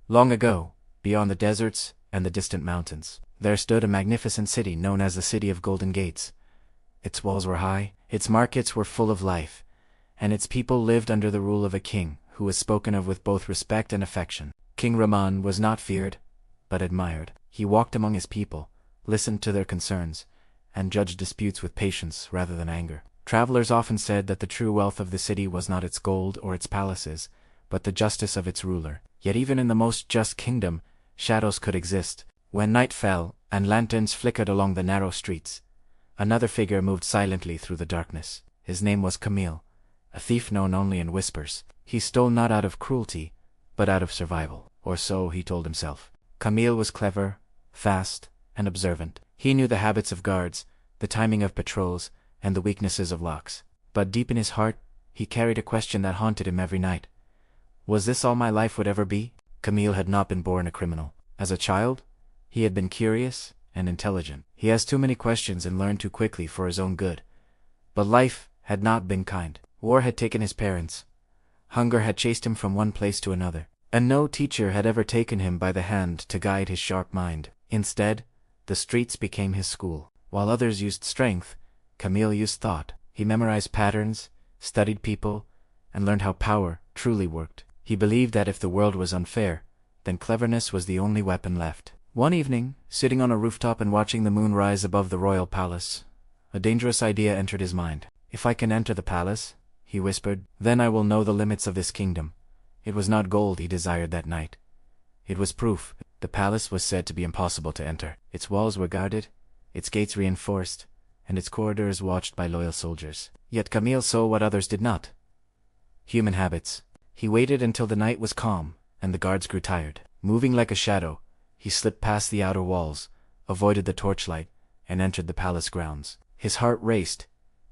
Long ago, beyond the deserts and the distant mountains, there stood a magnificent city known as the City of Golden Gates. Its walls were high, its markets were full of life, and its people lived under the rule of a king who was spoken of with both respect and affection. King Rahman was not feared, but admired. He walked among his people, listened to their concerns, and judged disputes with patience rather than anger. Travelers often said that the true wealth of the city was not its gold or its palaces, but the justice of its ruler. Yet even in the most just kingdom, shadows could exist. When night fell and lanterns flickered along the narrow streets, another figure moved silently through the darkness. His name was Camille, a thief known only in whispers. He stole not out of cruelty, but out of survival, or so he told himself. Camille was clever, fast, and observant. He knew the habits of guards, the timing of patrols, and the weaknesses of locks. But deep in his heart, he carried a question that haunted him every night. Was this all my life would ever be? Camille had not been born a criminal. As a child, he had been curious and intelligent. He asked too many questions and learned too quickly for his own good. But life had not been kind. War had taken his parents. Hunger had chased him from one place to another. And no teacher had ever taken him by the hand to guide his sharp mind. Instead, the streets became his school. While others used strength, Camille used thought. He memorized patterns, studied people, and learned how power truly worked. He believed that if the world was unfair, then cleverness was the only weapon left. One evening, sitting on a rooftop and watching the moon rise above the royal palace, a dangerous idea entered his mind. If I can enter the palace, he whispered, then I will know the limits of this kingdom. It was not gold he desired that night. It was proof. The palace was said to be impossible to enter. Its walls were guarded, its gates reinforced, and its corridors watched by loyal soldiers. Yet Camille saw what others did not. Human habits. He waited until the night was calm, and the guards grew tired. Moving like a shadow, he slipped past the outer walls, avoided the torchlight, and entered the palace grounds. His heart raced,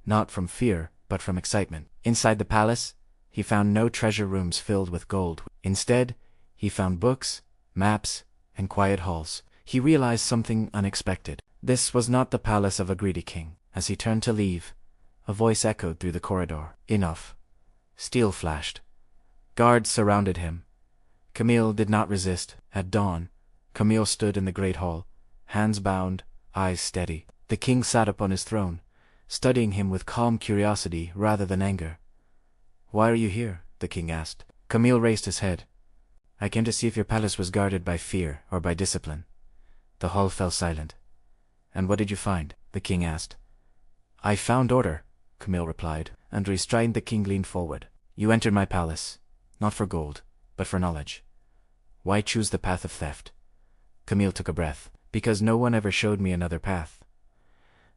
not from fear, but from excitement. Inside the palace, he found no treasure rooms filled with gold. Instead, he found books, maps, and quiet halls. He realized something unexpected. This was not the palace of a greedy king. As he turned to leave, a voice echoed through the corridor. Enough. Steel flashed. Guards surrounded him. Camille did not resist. At dawn, Camille stood in the great hall, hands bound, eyes steady. The king sat upon his throne, studying him with calm curiosity rather than anger. Why are you here? The king asked. Camille raised his head. I came to see if your palace was guarded by fear or by discipline. The hall fell silent. And what did you find? The king asked. I found order, Camille replied. And restrained, the king leaned forward. You entered my palace, not for gold, but for knowledge. Why choose the path of theft? Camille took a breath. Because no one ever showed me another path.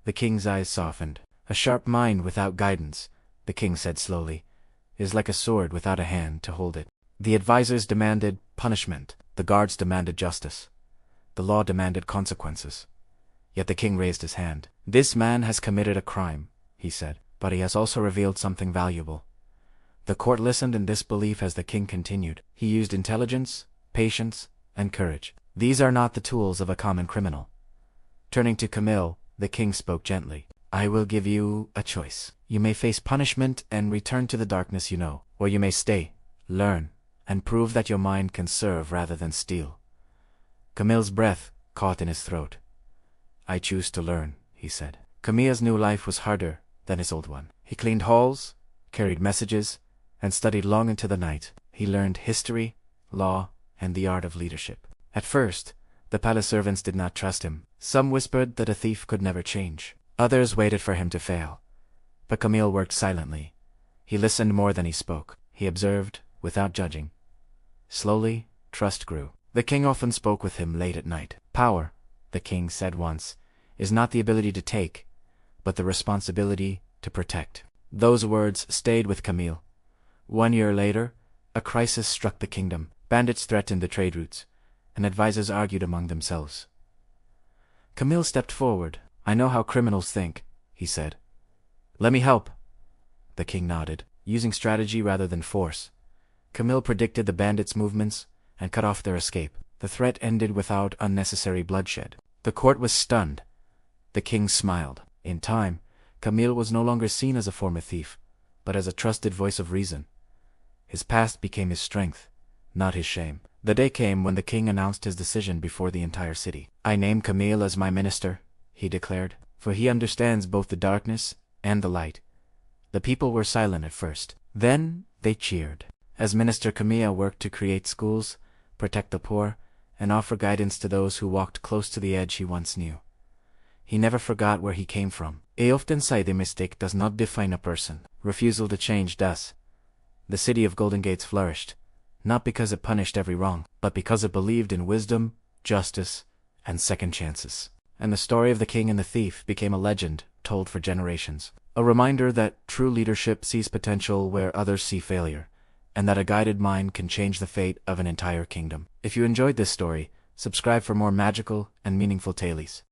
The king's eyes softened. A sharp mind without guidance, the king said slowly, is like a sword without a hand to hold it. The advisors demanded punishment. The guards demanded justice. The law demanded consequences. Yet the king raised his hand. This man has committed a crime, he said, but he has also revealed something valuable. The court listened in disbelief as the king continued. He used intelligence, patience, and courage. These are not the tools of a common criminal. Turning to Camille, the king spoke gently. I will give you a choice. You may face punishment and return to the darkness you know, or you may stay, learn, and prove that your mind can serve rather than steal. Camille's breath caught in his throat. I choose to learn, he said. Camille's new life was harder than his old one. He cleaned halls, carried messages, and studied long into the night. He learned history, law, and the art of leadership. At first, the palace servants did not trust him. Some whispered that a thief could never change. Others waited for him to fail. But Camille worked silently. He listened more than he spoke. He observed, without judging. Slowly, trust grew. The king often spoke with him late at night. Power, the king said once, is not the ability to take, but the responsibility to protect. Those words stayed with Camille. 1 year later, a crisis struck the kingdom. Bandits threatened the trade routes, and advisors argued among themselves. Camille stepped forward. I know how criminals think, he said. Let me help. The king nodded, using strategy rather than force. Camille predicted the bandits' movements and cut off their escape. The threat ended without unnecessary bloodshed. The court was stunned. The king smiled. In time, Camille was no longer seen as a former thief, but as a trusted voice of reason. His past became his strength, not his shame. The day came when the king announced his decision before the entire city. "I name Camille as my minister," he declared, "for he understands both the darkness and the light." The people were silent at first. Then they cheered. As Minister, Camille worked to create schools, protect the poor, and offer guidance to those who walked close to the edge he once knew. He never forgot where he came from. I often say the mistake does not define a person. Refusal to change does. The city of Golden Gates flourished, not because it punished every wrong, but because it believed in wisdom, justice, and second chances. And the story of the king and the thief became a legend told for generations. A reminder that true leadership sees potential where others see failure, and that a guided mind can change the fate of an entire kingdom. If you enjoyed this story, subscribe for more magical and meaningful tales.